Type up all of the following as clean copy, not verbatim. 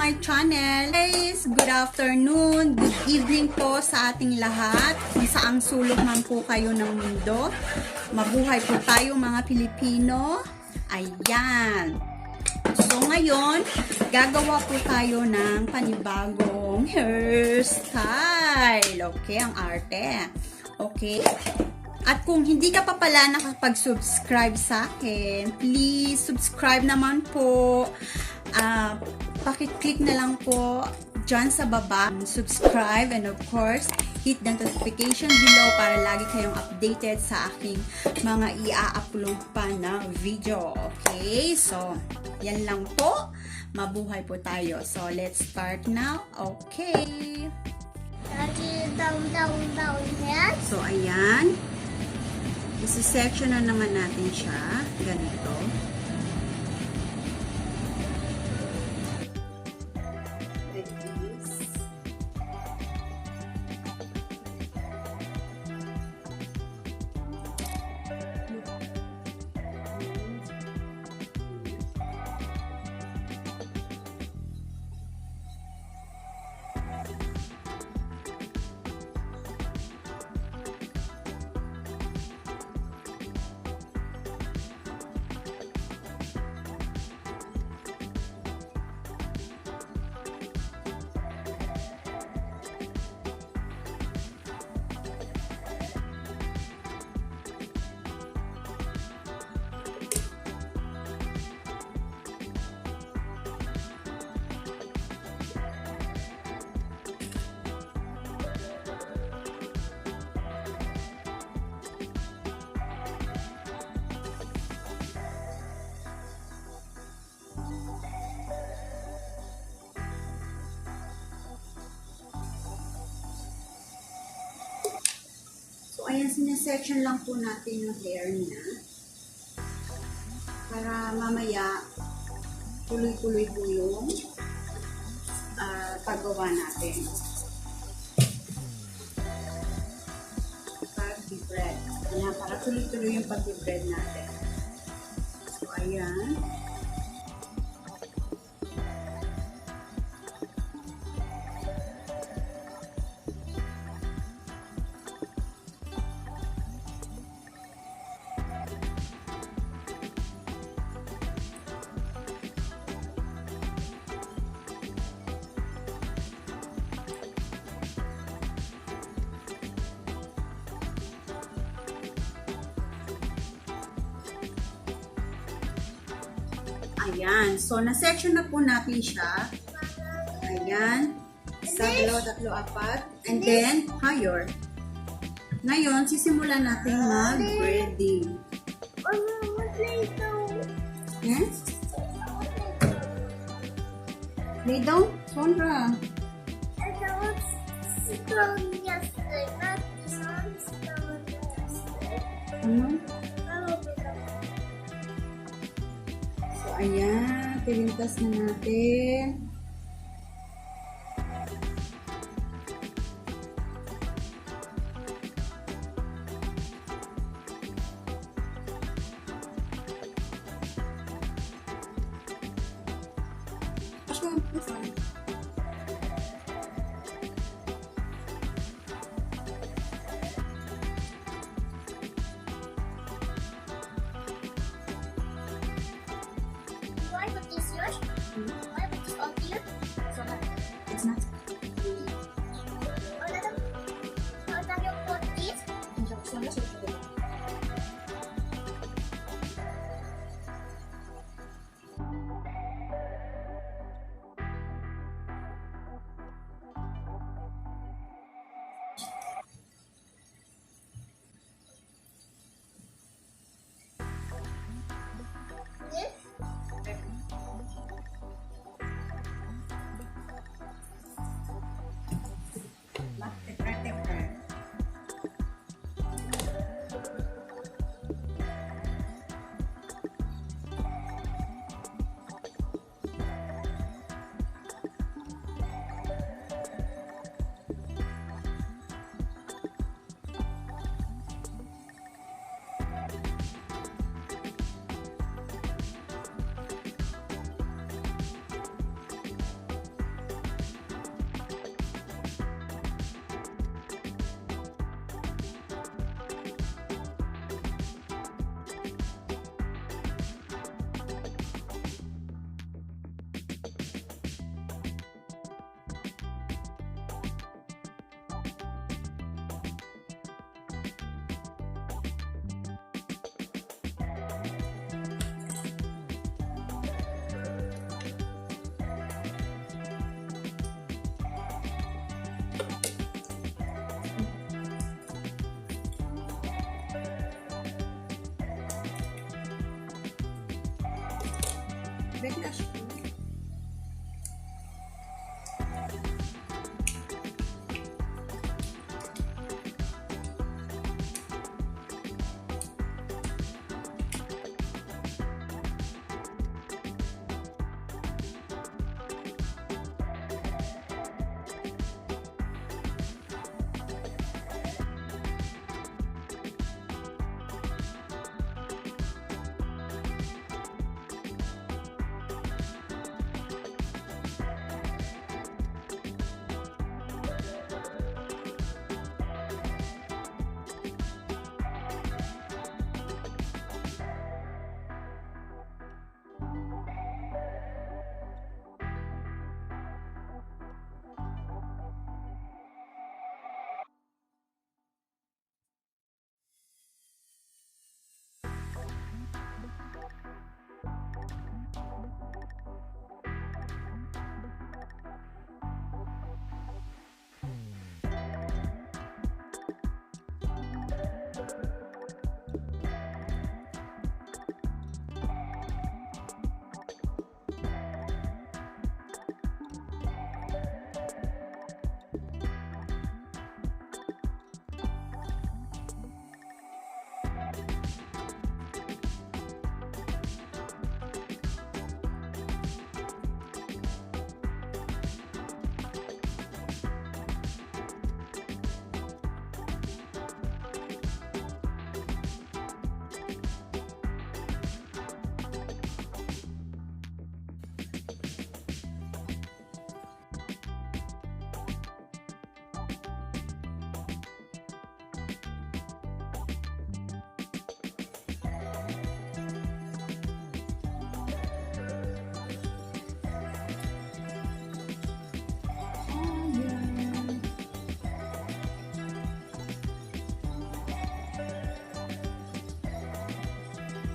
my channel. Guys, good afternoon, good evening po sa ating lahat. Kung saang sulok man po kayo ng mundo. Mabuhay po tayo mga Pilipino. Ayan. So ngayon, gagawa po tayo ng panibagong hairstyle. Okay, ang arte. Okay. At kung hindi ka pa pala nakapag-subscribe sa akin, please subscribe naman po. Pakiclick na lang po dyan sa baba. Subscribe and of course, hit the notification below para lagi kayong updated sa aking mga i-upload pa na video. Okay? So, yan lang po. Mabuhay po tayo. So, let's start now. Okay. So, ayan. Isi-section na naman natin siya. Ganito. Like this. So, ayan, sinesection lang po natin yung hair niya. Para mamaya, tuloy-tuloy po yung paggawa natin. Pag-bread. Ayan, para tuloy-tuloy yung pag-bread natin. So, ayan. Ayan. So, na-section na po natin siya. Ayan. Isa, dalawa, tatlo, apat. And then, higher. Ngayon, sisimulan natin mag-braiding. Yes? Lay down? Sondra. Ayan, pilintas na natin. Why put this on here? So that It's not. you put this. Bekle aşkım.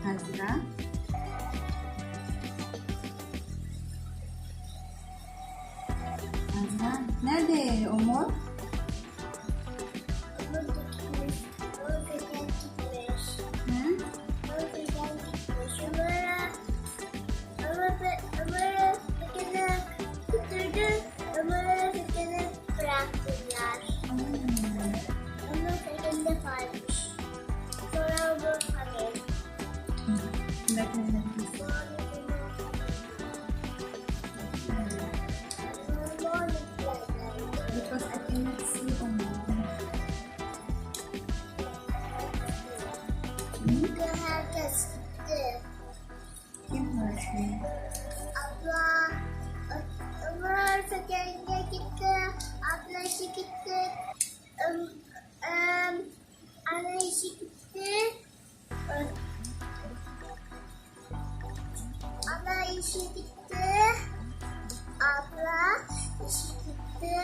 Azra. Azra. Nerede Umur? Hı? Because I cannot see Umur. Herkes gitti. Kim öğretmeni? Abla, Ömer Feker'e gitti. Abla işi gitti. Anne işi gitti. Abla işi gitti. Abla işi gitti.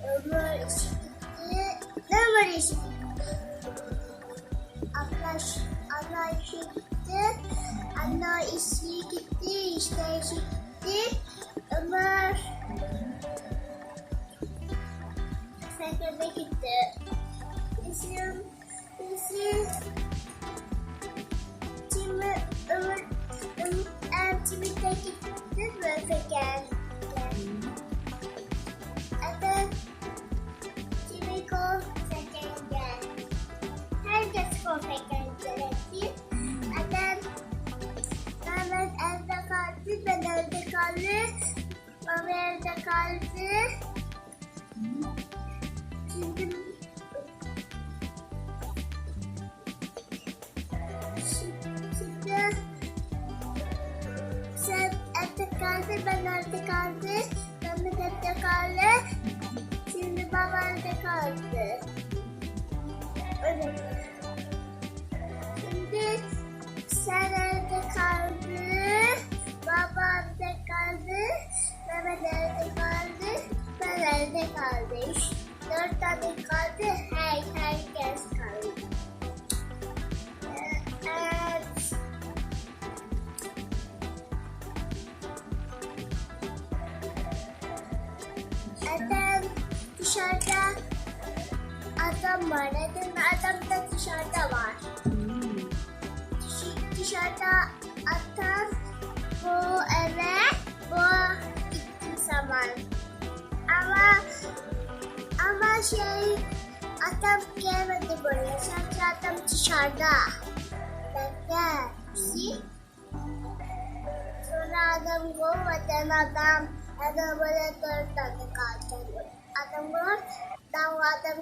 Ömer işi gitti. Ömer işi gitti. Abla işi gitti. Anne işi gitti. İşte işi gitti. Ömer Feker'e gitti. Bizim Tim'i Ömer Tim'i de gitti mi Feker? Evet. Tim'i kol Feker'e. Herkes kol Feker'e gitti. Evet. Mehmet evde kaldı. Ben evde kaldı. Baba evde kaldı. Şimdi sen evde kaldı, ben evde kaldı. Mehmet evde kaldı. Şimdi baba evde kaldı. Evet. Şimdi sen evde kaldı. Baba evde kaldı. Mehmet evde kaldı. Ben evde kaldı. 4 tane kaldı. Herkes kaldı. Evet. Adam dışarıda adam var. Adam da dışarıda var. Dışarıda adam bu zaman. Ama atam gelmedi buraya. Sadece atam dışarıda. Bekle. See? Sonra adam go ve then adam böyle 4 tane kaldı. Adam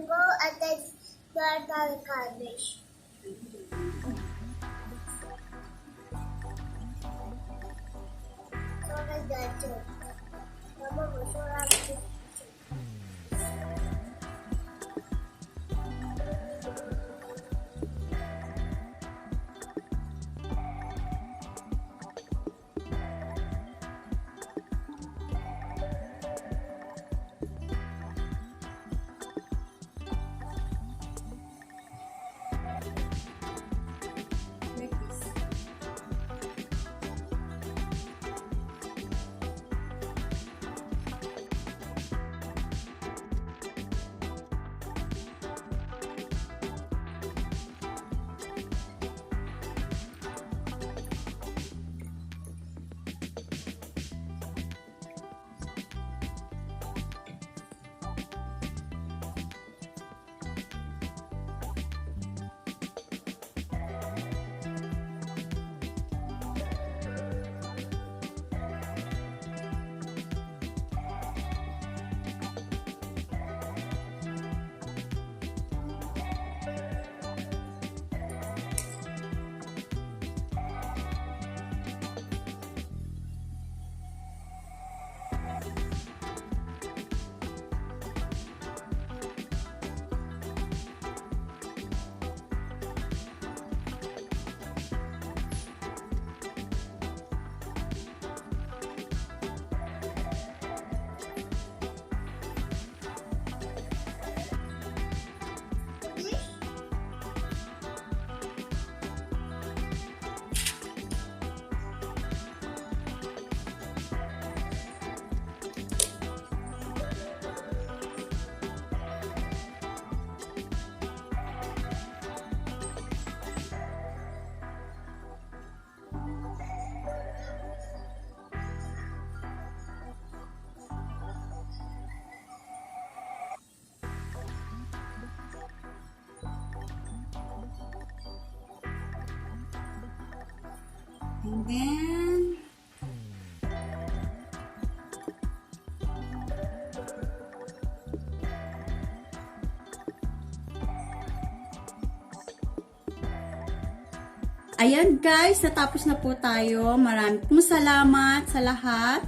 go and then 4 tane kalmış. Sonra gelecek. Tamam mı? Sonra and then ayan guys, natapos na po tayo. Maraming pong salamat sa lahat.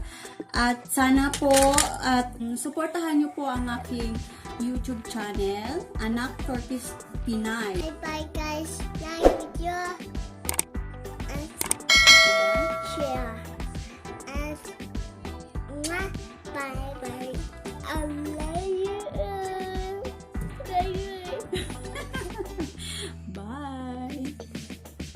At sana po at suportahan nyo po ang aking YouTube channel, Anak Turkish Pinay. bye guys. Like video.